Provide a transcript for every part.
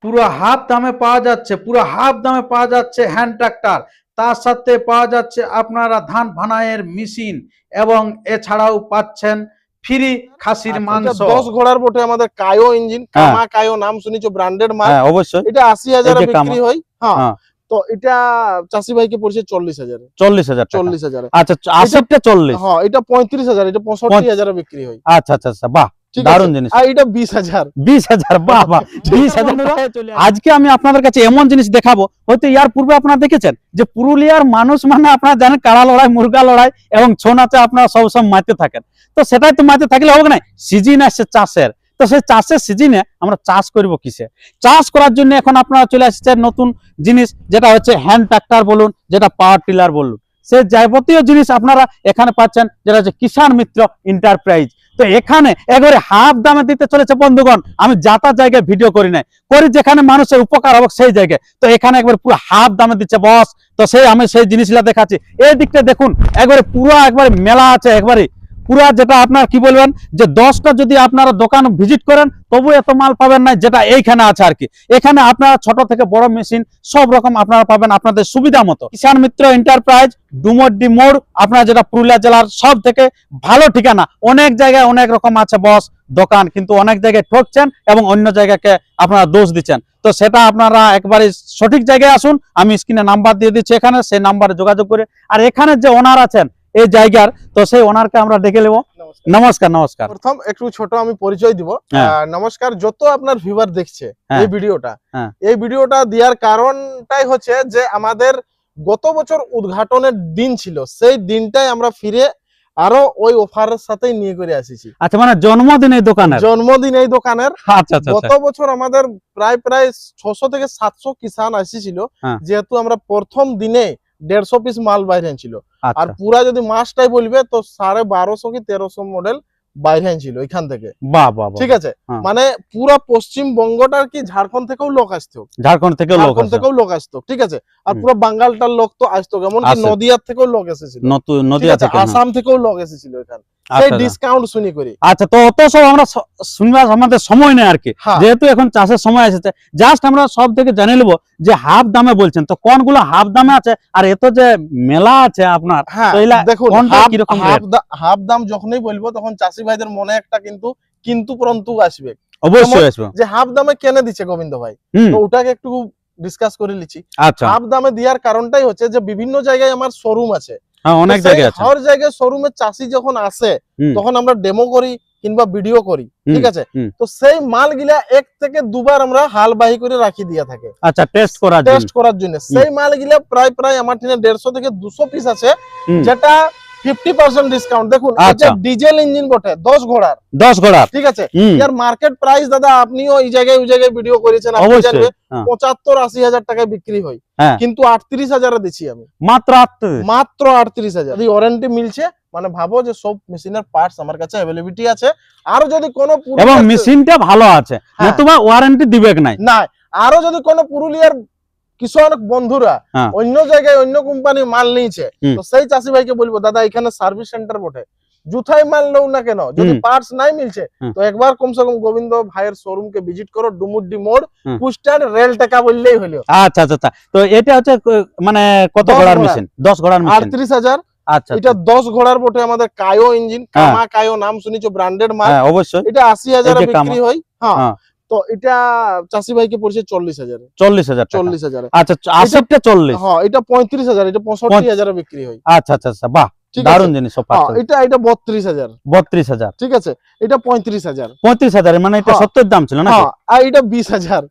পুরো হাফ দামে পাওয়া যাচ্ছে, পুরো হাফ দামে পাওয়া যাচ্ছে হ্যান্ড ট্রাক্টর, তার সাথে পাওয়া যাচ্ছে আপনারা ধান ভানাইয়ের মেশিন এবং এছাড়াও পাচ্ছেন ফ্রি খাসির মাংস। 10 ঘোড়ার বটে আমাদের কায়ো ইঞ্জিন, কামা কায়ো নাম শুনেছো, ব্র্যান্ডেড মাল। হ্যাঁ অবশ্যই, এটা 80,000 এ বিক্রি হয়। হ্যাঁ, তো এটা চাষি ভাইকে পড়ছে 40,000 এ। 40,000 আচ্ছা 80টা 40। হ্যাঁ, এটা 35,000, এটা 65,000 এ বিক্রি হয়। আচ্ছা আচ্ছা আচ্ছা, বাহ দারুণ জিনিস। আর এটা 20,000। 20,000, বাহ বাহ 20,000। আজকে আমি আপনাদের কাছে এমন জিনিস দেখাবো, হয়তো ইয়ার পূর্বে আপনারা দেখেছেন যে পুরুলিয়ার মানুষ মানে আপনারা জানেন কাড়া লড়াই, মুরগা লড়াই এবং ছৌ নাচে আপনারা সবসময় মাইতে থাকেন। তো সেটাই তো মাইতে থাকলে হোক না, সিজন আসছে চাষের, তো সেই চাষের সিজনে আমরা চাষ করব কিসে? চাষ করার জন্য এখন আপনারা চলে আসছেন নতুন জিনিস, যেটা হচ্ছে হ্যান্ড ট্রাক্টর বলুন, যেটা পাওয়ার টিলার বলুন, সে যাবতীয় জিনিস আপনারা এখানে পাচ্ছেন, যেটা হচ্ছে কিষাণ মিত্র এন্টারপ্রাইজ। তো এখানে একবারে হাফ দামে দিতে চলেছে বন্ধুগণ। আমি যাতা জায়গায় ভিডিও করি নাই, করি যেখানে মানুষের উপকার হবে সেই জায়গায়, তো এখানে একবার পুরো হাফ দামে দিচ্ছে বস। তো সেই আমি সেই জিনিসগুলা দেখাচ্ছি। এই দিকটা দেখুন, একবারে পুরো একবারে মেলা আছে, একবারে পুরা যেটা আপনার কি বলবেন যে 10টা যদি আপনারা দোকান ভিজিট করেন তবু এত মাল পাবেন না যেটা এইখানে আছে আর কি। এখানে আপনারা ছোট থেকে বড় মেশিন সব রকম আপনারা পাবেন আপনাদের সুবিধা মতো। কিষাণ মিত্র এন্টারপ্রাইজ, ডুমড্ডি মোড়, আপনারা যেটা পুরুলিয়া জেলার সব থেকে ভালো ঠিকানা। অনেক জায়গায় অনেক রকম আছে বস দোকান, কিন্তু অনেক জায়গায় ঠকছেন এবং অন্য জায়গাকে আপনারা দোষ দিচ্ছেন। তো সেটা আপনারা একবারে সঠিক জায়গায় আসুন, আমি স্ক্রিনে নাম্বার দিয়ে দিচ্ছি, এখানে সেই নাম্বারে যোগাযোগ করে। আর এখানে যে ওনার আছেন এই জায়গার, তো সেই ওনারকে আমরা ডেকে নেব। নমস্কার। নমস্কার। প্রথম একটু ছোট আমি পরিচয় দিব। নমস্কার, যত আপনার ভিউয়ার দেখছে এই ভিডিওটা দেওয়ার কারণটাই হচ্ছে যে আমাদের গত বছর উদ্ঘাটনের দিন ছিল, সেই দিনটাই আমরা ফিরে আরো ওই অফারের সাথেই নিয়ে করে আসিছি। আচ্ছা, মানে জন্মদিন এই দোকানের। আচ্ছা আচ্ছা, গত বছর আমাদের প্রায় 600 থেকে 700 কিষান আসিছিল, যেহেতু আমরা প্রথম দিনে 150 পিস মাল বাইরে ছিল। আর পুরা যদি মাসটাই বলবে তো 1250 কি 1300 মডেল বাইরে ছিল এখান থেকে। ঠিক আছে, মানে পুরা পশ্চিমবঙ্গটার কি ঝাড়খণ্ড থেকেও লোক আসতো, লোক আসতো। ঠিক আছে, আর পুরো বাঙ্গালটার লোক তো আসতো, এমন কি নদিয়ার থেকেও লোক এসেছিল, আসাম থেকেও লোক এসেছিল এখানে। সেই ডিসকাউন্ট শুনি করি। আচ্ছা, তো অত সব আমরা শুনবার আমাদের সময় নেই আর কি, যেহেতু এখন চাষের সময় এসেছে। জাস্ট আমরা সব থেকে জানিয়ে নেবো যে হাফ দামে বলছেন, তো কোনগুলো হাফ দামে আছে আর এত যে মেলা আছে আপনার, দেখুন হাফ দাম যখনই বলবো তখন চাষি ভাইদের মনে একটা কিন্তু পরন্তু আসবে, অবশ্যই আসবে, যে হাফ দামে কেন দিচ্ছে গোবিন্দ ভাই। তো ওটাকে একটু ডিসকাস করে লিছি। হাফ দামে দেওয়ার কারণটাই হচ্ছে যে বিভিন্ন জায়গায় আমার শোরুম আছে, অনেক জায়গায় আছে। হর জায়গায় শোরুমে চাষি যখন আসে তখন আমরা ডেমো করি কিংবা ভিডিও করি। ঠিক আছে, তো সেই মালগুলা 1 থেকে 2 বার আমরা হালবাহী করে রাখি দিয়া থাকে। আচ্ছা, টেস্ট করার জন্য সেই মালগুলা প্রায় আমার টিনে 150 থেকে 200 পিস আছে, যেটা 50% ডিসকাউন্ট। দেখুন এটা ডিজেল ইঞ্জিন বটে, 10 ঘোড়ার। ঠিক আছে, এর মার্কেট প্রাইস দাদা আপনিও এই জায়গায় ওই জায়গায় ভিডিও করেছেন, আপনি জানবেন 75-80 হাজার টাকায় বিক্রি হয়, কিন্তু 38,000 এ দিচ্ছি আমি মাত্র 38,000। যদি ওয়ারেন্টি মিলছে মানে ভাবো যে সব মেশিনের পার্টস আমার কাছে अवेलेबिलिटी আছে। আর যদি কোনো এবং মেশিনটা ভালো আছে, নতুবা ওয়ারেন্টি দিবে না। আরো যদি কোনো পুরুলিয়ার কৃষক বন্ধুরা অন্য জায়গায় অন্য কোম্পানির মাল নিয়েছে, তো সেই চাষি ভাইকে বলবো দাদা এখানে সার্ভিস সেন্টার বটে, জুথাই মাল লো না কেন, যদি পার্টস নাই মিলছে তো একবার কমসে কম গোবিন্দ ভাইয়ের শোরুম কে ভিজিট করো, ডুমুড্ডি মোড়, কুস্টার রেল টাকা বললেই হলো। আচ্ছা আচ্ছা, তো এটা হচ্ছে মানে কত ঘোড়ার মেশিন? 10 ঘোড়ার মেশিন, 38,000। আচ্ছা, এটা 10 ঘোড়ার বটে আমাদের কায়ো ইঞ্জিন, কামা কায়ো নাম শুনেছো, ব্র্যান্ডেড মাল। অবশ্যই, এটা 80,000 এ বিক্রি হয়। হ্যাঁ, তো এটা চাষি ভাইকে পড়ছে 40,000। 40,000। আচ্ছা, 80টা 40। হ্যাঁ, এটা 35,000, এটা 65,000 এ বিক্রি হয়। আচ্ছা আচ্ছা আচ্ছা, বাহ দারুণ জিনিস। এটা 32,000। ঠিক আছে, এটা 35,000। মানে এটা 70 দাম ছিল না, আর এটা 20,000।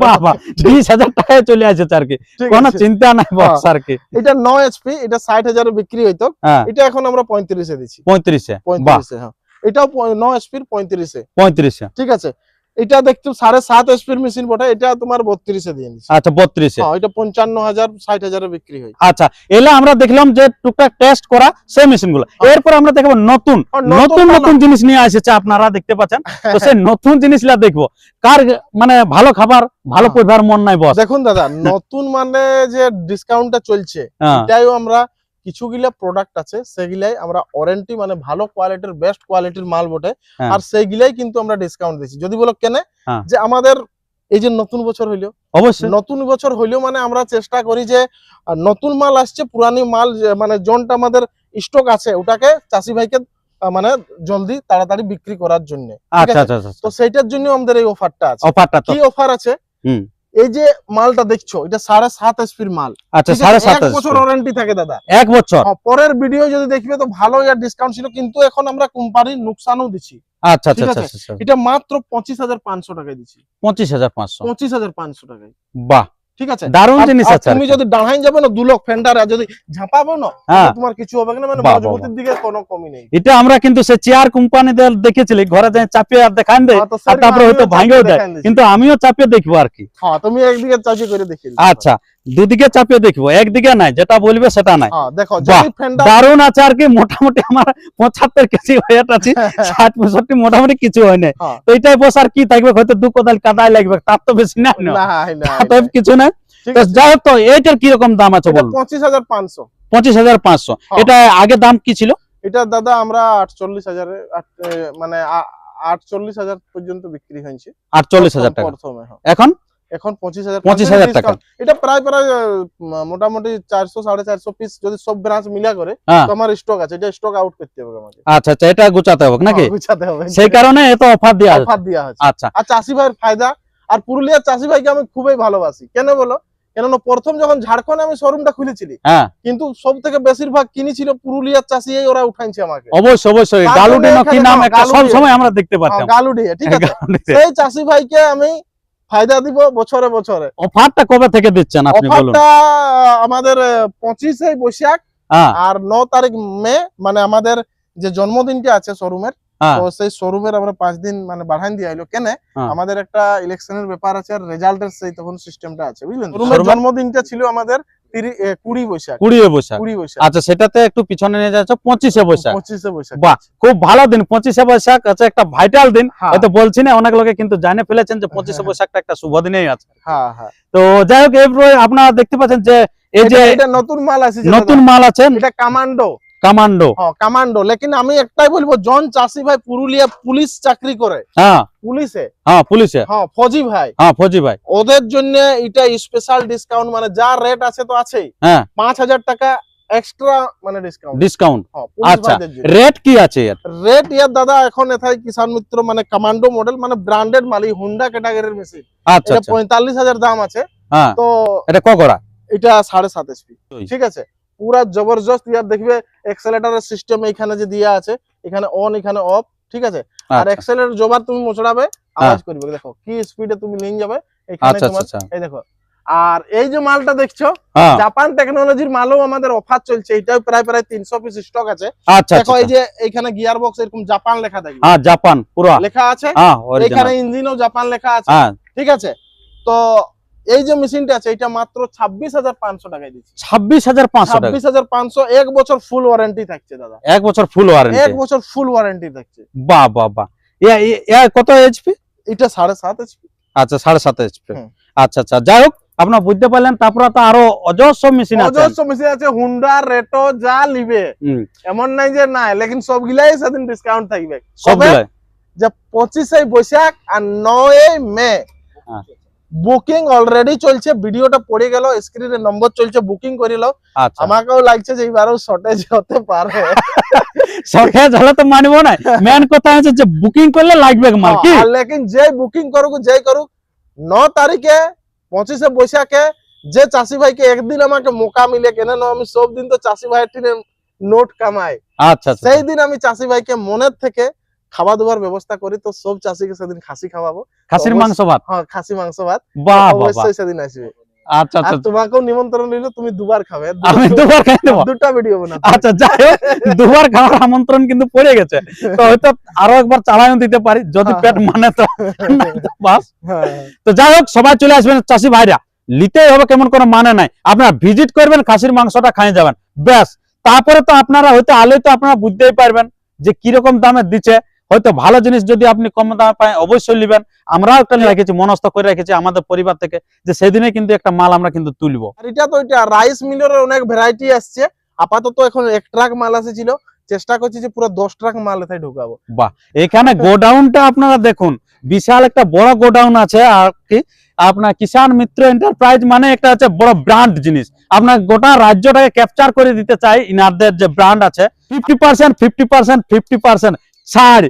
বাহ বাহ 20,000 টাকায় চলে আসছে আর কি, কোনো চিন্তা নাই বস আর কি। এটা 9 HP, এটা 60,000 এ বিক্রি হইতো, এটা এখন আমরা 35 এ দিচ্ছি। 35 এ। হ্যাঁ, এটাও 9 HP 35 এ। ঠিক আছে, এটা দেখতে 7.5 HP এর মেশিন বটে, এটা তোমার 32 এ দিয়ে দিচ্ছি। আচ্ছা, 32 এ। হ্যাঁ, এটা 55,000 60,000 এ বিক্রি হয়। আচ্ছা, এলা আমরা দেখলাম যে টুকটাক টেস্ট করা সেই মেশিনগুলো। এরপর আমরা দেখব নতুন জিনিস নিয়ে এসেছে, আপনারা দেখতে পাচ্ছেন। তো সেই নতুন জিনিসগুলো দেখবো, কার মানে ভালো খাবার ভালো পরিবার মন নাই বস। দেখুন দাদা, নতুন মানে যে ডিসকাউন্টটা চলছে, এটাও আমরা কিছুগুলা প্রোডাক্ট আছে সেগুলাই আমরা ওয়ারেন্টি মানে ভালো কোয়ালিটির বেস্ট কোয়ালিটির মাল বটে, আর সেইগুলাই কিন্তু আমরা ডিসকাউন্ট দিচ্ছি। যদি বলো কেন, যে আমাদের এই যে নতুন বছর হইলো, অবশ্যই নতুন বছর হইলেও মানে আমরা চেষ্টা করি যে নতুন মাল আসছে, পুরানি মাল মানে জনটা আমাদের স্টক আছে ওটাকে চাষি ভাইকে মানে জলদি তাড়াতাড়ি বিক্রি করার জন্য। আচ্ছা আচ্ছা আচ্ছা তো সেইটার জন্য আমাদের এই অফারটা আছে। অফারটা তো কি অফার আছে? হুম। এই যে মালটা দেখছো এটা 7.5 এসপির মাল। আচ্ছা, ঠিক আছে? 7.5 এক বছর ওয়ারেন্টি থাকে দাদা। 1 বছর। পরের ভিডিও যদি দেখবে তো ভালো ইয়ার ডিসকাউন্ট ছিল, কিন্তু এখন আমরা কোম্পানির নুকসানও দিচ্ছি। আচ্ছা আচ্ছা ঠিক আচ্ছা আছে? আচ্ছা। এটা মাত্র 25,500 টাকায় দিচ্ছি। 25,500। 25,500 টাকায়। বাহ, ঠিক আছে? দারুণ আর জিনিস আছে। তুমি যদি ডাহাইন যাবে না 2 লক্ষ ফেন্ডার আর যদি ঝাঁপাবে না হ্যাঁ। তাহলে তোমার কিছু হবে না, মানে বাহ, মজবুতির দিকে কোনো কমি নেই। এটা আমরা কিন্তু সে চেয়ার কোম্পানিদের দেখেছিলি ঘরে যায় চাপিয়ে আর দেখান দেয়, হ্যাঁ, তো আর সেরকম তারপরে হয়তো আমিও ভাঙেও চাপিয়ে দেয়, দেখান দিছি। কিন্তু আমিও চাপিয়ে দেখবো আর কি। হ্যাঁ, তুমি একদিকে চাচি করে দেখিয়ে দিও। আচ্ছা, দুদিকে চাপিয়ে দেখবো, একদিকে নাই, যেটা বলবে সেটা নাই। হ্যাঁ, দেখো বাহ, যদি ফেন্ডার দারুণ আছে আর কি। মোটামুটি আমার 75 কেজি ওয়েট আছে, 60-65 মোটামুটি কিছু হয় না। হ্যাঁ। তো এইটাই বসার কি থাকবে, হয়তো 2 কোদাল কাদায় লাগবে, তার তো বেশি না। না, তো কিছু না। ঠিক তো আছে। যাই হোক, তো এইটার কিরকম দাম আছে এটা বলুন? 25,500। 25,500। হ্যাঁ। এটা আগে দাম কি ছিল? এটা দাদা আমরা 48,000 মানে 48,000 পর্যন্ত বিক্রি হয়েছে। 48,000 টাকা। প্রথমে। হ্যাঁ। এখন এখন 25,000 25,000 টাকা। এটা প্রায় মোটামুটি 400-450 পিস যদি সব ব্রাঞ্চ মিলা করে হ্যাঁ। তো আমার স্টক আছে, এটা স্টক আউট করতে হবে আমাকে। আচ্ছা আচ্ছা, এটা গুছাতে হবে নাকি? হ্যাঁ, গুছাতে হবে। সেই কারণে এত অফার দেওয়া আছে। অফার দেওয়া হচ্ছে। আচ্ছা আর চাষি ভাইয়ের ফায়দা, আর পুরুলিয়ার চাষি ভাইকে আমি খুবই ভালোবাসি। কেন বলো? কেননা প্রথম যখন ঝাড়খণ্ডে আমি শোরুমটা খুলেছিলি, হ্যাঁ, কিন্তু সব থেকে বেশিরভাগ কিনেছিল পুরুলিয়ার চাষি, ওরা উঠাইছে আমাকে। অবশ্যই অবশ্যই। তার গালুডি জন্য কি এখানে নাম হ্যাঁ, একটা সব গালুডি। সময় আমরা দেখতে পারতাম। গালুডিয়া, ঠিক আছে? সেই চাষি ভাইকে আমি ফায়দা দিব বছরে বছরে। অফারটা কবে থেকে দিচ্ছেন আপনি বলুন? অফারটা আমাদের 25 বৈশাখ হ্যাঁ আর 9 তারিখ মে, মানে আমাদের যে জন্মদিনটা আছে শোরুমের, হ্যাঁ তো সেই শোরুমের আমরা 5 দিন মানে বাড়াই দিয়ে আইলো। কেন? হ্যাঁ। আমাদের একটা ইলেকশনের ব্যাপার আছে আর রেজাল্টের সেই তখন সিস্টেমটা আছে, বুঝলেন? শোরুমের শোরুমের- জন্মদিনটা ছিল আমাদের 20 বৈশাখ। 20 বৈশাখ। 20 বৈশাখ। আচ্ছা, সেটাতে একটু পিছনে নিয়ে যাচ্ছে 25 বৈশাখ। 25 বৈশাখ। বাহ, খুব ভালো দিন 25 বৈশাখ আছে, একটা ভাইটাল দিন। হ্যাঁ। হয়তো বলছি না, অনেক লোকে কিন্তু জানে ফেলেছেন যে 25 হ্যাঁ। বৈশাখটা একটা শুভ দিনেই আছে। হ্যাঁ, হ্যাঁ। তো যাই হোক, এরপরে আপনারা দেখতে পাচ্ছেন যে এই যে এটা নতুন মাল আছে, নতুন মাল আছে এটা কামান্ডো। কামান্ডো। হ্যাঁ, কামান্ডো। লেকিন আমি একটাই বলবো, জন চাষি ভাই পুরুলিয়া পুলিশ চাকরি করে, হ্যাঁ পুলিশে, হ্যাঁ পুলিশে, হ্যাঁ ফৌজি ভাই, হ্যাঁ ফৌজি ভাই, ওদের জন্য এটা স্পেশাল ডিসকাউন্ট, মানে যা রেট আছে তো আছেই, হ্যাঁ 5,000 টাকা এক্সট্রা মানে ডিসকাউন্ট। ডিসকাউন্ট। হ্যাঁ, পুলিশ আচ্ছা, ভাইদের জন্য। রেট কি আছে এর? রেট ইয়ার দাদা এখন এথায় কিষান মিত্র মানে কমান্ডো মডেল, মানে ব্র্যান্ডেড মাল, হুন্ডা ক্যাটাগরির মেশিন। আচ্ছা এটা আচ্ছা, 45,000 দাম আছে। হ্যাঁ তো এটা কগড়া? এটা 7.5 এসপি। ওই। ঠিক আছে? পুরা জবরদস্ত। ইয়ার দেখবে এক্সেলেটরের সিস্টেম এখানে যে দেয়া আছে, এখানে অন এখানে অফ। ঠিক আছে? আর আচ্ছা এক্সেলেটর জবার তুমি মোচড়াবে আওয়াজ করবে, দেখো কি স্পিডে তুমি নিয়ে যাবে এখানে আচ্ছা তোমার। আচ্ছা, এই দেখো। আর এই যে মালটা দেখছো, হ্যাঁ জাপান টেকনোলজির মালও আমাদের অফার চলছে। এটাও প্রায় 300 পিস স্টক আছে। আচ্ছা দেখো আচ্ছা, এই যে এইখানে গিয়ার বক্স এরকম জাপান লেখা থাকবে, হ্যাঁ জাপান পুরো, লেখা আছে। হ্যাঁ এখানে অরিজিনাল, ইঞ্জিনও জাপান লেখা আছে। হ্যাঁ ঠিক আছে? তো এই যে মেশিনটা আছে এটা মাত্র 26,500 টাকায় দিচ্ছি। 26,500 টাকা। 26,500, 1 বছর ফুল ওয়ারেন্টি থাকছে দাদা। 1 বছর ফুল 1 ওয়ারেন্টি। বছর ফুল ওয়ারেন্টি থাকছে। বাহ বাহ বাহ। কত এইচপি? এটা 7.5 এসপি। আচ্ছা 7.5 এইচপি। হুম। আচ্ছা আচ্ছা, যাই হোক আপনারা বুঝতে পারলেন। তারপরে তো আরো অজস্র মেশিন আছে। অজস্র মেশিন আছে, হুন্ডা রেটো যা লিবে হুম, এমন নাই যে নাই, লেকিন সবগুলাই সেদিন ডিসকাউন্ট থাকবে। সবগুলাই। যে 25 বৈশাখ আর 9 মে হ্যাঁ। বুকিং অলরেডি চলছে। ভিডিওটা পড়ে গেল, স্ক্রিনে নম্বর চলছে, বুকিং করে নাও। আচ্ছা, আমাকেও লাগছে যে এবারও শর্টেজ হতে পারে। শর্টেজ হলে তো মানবো না। মেন কথা হচ্ছে যে বুকিং করলে লাগবে মাল কি। আর লেকিন যে বুকিং করুক, যেই করুক, 9 তারিখে 25 বৈশাখে যে চাষি ভাইকে একদিন আমাকে মৌকা মিলে, কেন না আমি সব দিন তো চাষি ভাইয়ের টিনে নোট কামাই, আচ্ছা আচ্ছা, সেই দিন আমি চাষি ভাইকে মনের থেকে খাওয়া দাওয়ার ব্যবস্থা করি। তো সব চাষিকে সেদিন খাসি খাওয়াবো, খাসির মাংস ভাত। হ্যাঁ খাসি মাংস ভাত। বাহ বাহ বাহ। অবশ্যই সেদিন আসবে। আচ্ছা আর আচ্ছা, তোমাকেও নিমন্ত্রণ রইল, তুমি দুবার খাবে। আমি দুবার খাই দেবো। দুটা ভিডিও বানাবো। আচ্ছা, যাই হোক, দুবার খাওয়ার আমন্ত্রণ কিন্তু পড়ে গেছে। তো হয়তো আরো একবার চালানো দিতে পারি যদি পেট মানে তো। বাস। হ্যাঁ। তো যাই হোক, সবাই চলে আসবেন চাষি ভাইরা, নিতেই হবে, কেমন কোনো মানে নাই। আপনারা ভিজিট করবেন, খাসির মাংসটা খাই যাবেন, ব্যাস। তারপরে তো আপনারা হয়তো আলোয় তো আপনারা বুঝতেই পারবেন যে কিরকম দামে দিচ্ছে। হয়তো ভালো জিনিস যদি আপনি কম দামে পায় অবশ্যই নেবেন। আমরাও একটা রেখেছি, মনস্থ করে রেখেছি আমাদের পরিবার থেকে, যে সেদিনে কিন্তু একটা মাল আমরা কিন্তু তুলবো। আর এটা তো এটা রাইস মিলের অনেক ভ্যারাইটি আসছে। আপাতত এখন 1 ট্রাক মাল এসেছিল, চেষ্টা করছি যে পুরো 10 ট্রাক মাল এথায় ঢুকাবো। বাহ, এখানে গোডাউনটা আপনারা দেখুন, বিশাল একটা বড় গোডাউন আছে আর কি আপনার কিষান মিত্র এন্টারপ্রাইজ মানে একটা হচ্ছে বড় ব্র্যান্ড জিনিস, আপনার গোটা রাজ্যটাকে ক্যাপচার করে দিতে চাই। ইনারদের যে ব্র্যান্ড আছে 50% ছাড়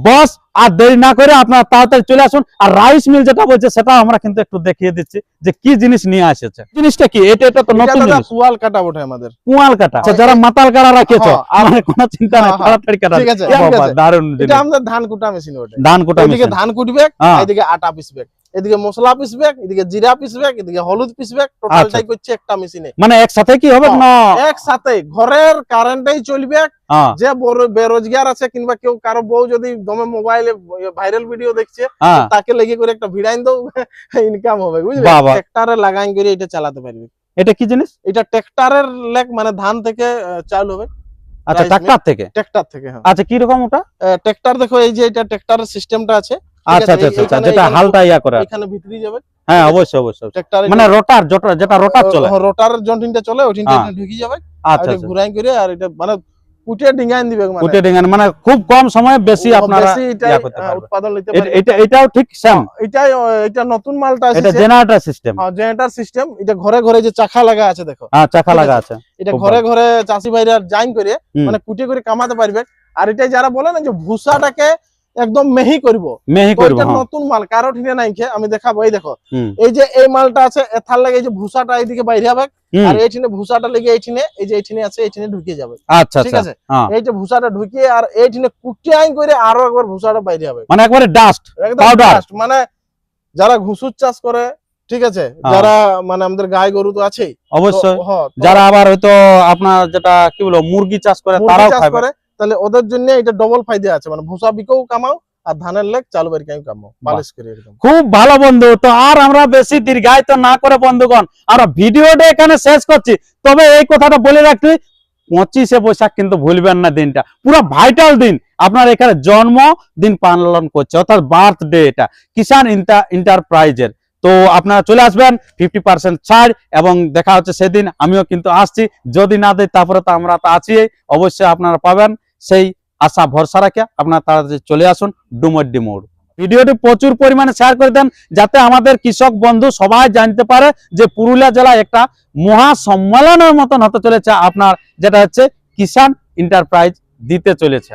বস। আর দেরি না করে আপনারা তাড়াতাড়ি চলে আসুন। আর রাইস মিল যেটা বলছে সেটা আমরা কিন্তু একটু দেখিয়ে দিচ্ছি যে কি জিনিস নিয়ে আসছে। জিনিসটা কি? এটা তো নতুন এটা দাদা জিনিস, পুয়াল কাটা বটে আমাদের। পুয়াল কাটা। আচ্ছা, যারা মাতাল কাটা রাখেছো হ্যাঁ, মানে কোনো চিন্তা নাই, হ্যাঁ, তাড়াতাড়ি কাটা। ঠিক আছে, এ ঠিক বাবা, আছে। দারুণ এটা জিনিস। আমাদের ধান কুটা মেশিন ওঠে। ধান কোটা এদিকে মেশিন। ধান কুটবে, হ্যাঁ। এদিকে আটা পিসবে, এদিকে মশলা পিসবে, এদিকে জিরা পিসবে, এদিকে হলুদ পিসবে, টোটালটাই করছে একটা মেশিনে। মানে একসাথে কি হবে না? একসাথে ঘরের কারেন্টেই চলবে। হ্যাঁ, যে বেরোজগার আছে কিংবা কেউ কারো বউ যদি দমে মোবাইলে ভাইরাল ভিডিও দেখছে, হ্যাঁ। তাকে লেগে করে একটা ভিড়াইন দাও, ইনকাম হবে, বুঝলে? বাবা। ট্রাক্টরে লাগাইন করে এটা চালাতে পারবে। এটা কি জিনিস? এটা ট্রাক্টরের লেগ, মানে ধান থেকে চাল হবে। আচ্ছা, Rice ট্রাক্টর থেকে। ট্রাক্টর থেকে, হ্যাঁ। আচ্ছা, কি রকম ওটা? ট্রাক্টর দেখো, এই যে এটা ট্রাক্টরের সিস্টেমটা আছে। ঠিক আচ্ছা আছে, আচ্ছা আচ্ছা, এইখানে- যেটা এইখানে- হালটা ইয়া করে। এখানে ভিতরে যাবে। হ্যাঁ, ঠিক আছে? অবশ্যই অবশ্যই। ট্রাক্টরে মানে রোটার, যেটা রোটার চলে। রোটারের জন্টিনটা চলে, ওইটিনটা হ্যাঁ। ঢুকি যাবে। আচ্ছা আর আচ্ছা, ঘুরাই করে আর এটা মানে কুটে ডিঙাইন দিবে, মানে কুটে ডিঙান, মানে খুব কম সময়ে বেশি আপনারা বেশি এটাই, ইয়া করতে পারবেন। উৎপাদন নিতে এটা- পারবে। এটাও ঠিক সেম। এটাই এটা নতুন মালটা এটা আছে, জেনারেটর সিস্টেম। Generator system. এটা ঘরে ঘরে যে চাকা লাগা আছে দেখো, হ্যাঁ, চাকা ঠিক লাগা আছে। আছে। এটা খুব ঘরে ভালো। ঘরে চাষি ভাইরা জাইন করে হুম। মানে কুটে করে কামাতে পারবে। আর এটা যারা বলে না যে ভুসাটাকে একদম মেহি করব, মেহি করব। ওইটা হ্যাঁ। নতুন মাল কারো ঠিনে নাই খে, আমি দেখাবো। এই দেখো, হুম, এই যে এই মালটা আছে, এথার লাগে এই যে ভুসাটা এইদিকে বাইরে হবে, হুম। আর এইখানে ভুসাটা লেগে এইখানে, এই যে এইখানে আছে, এইখানে ঢুকে যাবে। আচ্ছা ঠিক আচ্ছা, আছে, হ্যাঁ। এই যে ভুসাটা ঢুকিয়ে আর এইখানে কুটে আইন করে আরো একবার ভুসাটা বাইরে হবে, মানে একবারে ডাস্ট একদম পাউডার। fast। মানে যারা ঘুষুর চাষ করে, ঠিক আছে, হ্যাঁ। যারা মানে আমাদের গাই গরু তো আছেই, অবশ্যই। তো হ্যাঁ, তো যারা আবার হয়তো আপনার যেটা কি বলবো মুরগি চাষ করে মুরগি তারাও চাষ খাবে। করে, তাহলে ওদের জন্য এটা ডবল ফায়দা আছে। মানে ভুসা বিকেও কামাও আর ধানের লেগ চালু বাড়ি কামাও, পালিশ করে একদম। খুব ভালো বন্ধু। তো আর আমরা বেশি দীর্ঘায়িত না করে বন্ধুগণ, আমরা ভিডিওটা এখানে শেষ করছি। তবে এই কথাটা বলে রাখছি, 25শে বৈশাখ কিন্তু ভুলবেন না দিনটা, পুরো ভাইটাল দিন। আপনার এখানে জন্মদিন পালন করছে, অর্থাৎ বার্থডে, এটা কিষান এন্টারপ্রাইজের। তো আপনারা চলে আসবেন, 50% ছাড়, এবং দেখা হচ্ছে সেদিন। আমিও কিন্তু আসছি, যদি না দেয় তারপরে তো আমরা তো আছি, অবশ্যই আপনারা পাবেন। সেই আশা ভরসা রাখে আপনারা তাড়াতাড়ি চলে আসুন ডুমড্ডি মোড়। ভিডিওটি প্রচুর পরিমাণে শেয়ার করে দেন, যাতে আমাদের কৃষক বন্ধু সবাই জানতে পারে যে পুরুলিয়া জেলায় একটা মহা সম্মেলনের মতন হতে চলেছে আপনার, যেটা হচ্ছে কিষান এন্টারপ্রাইজ দিতে চলেছে।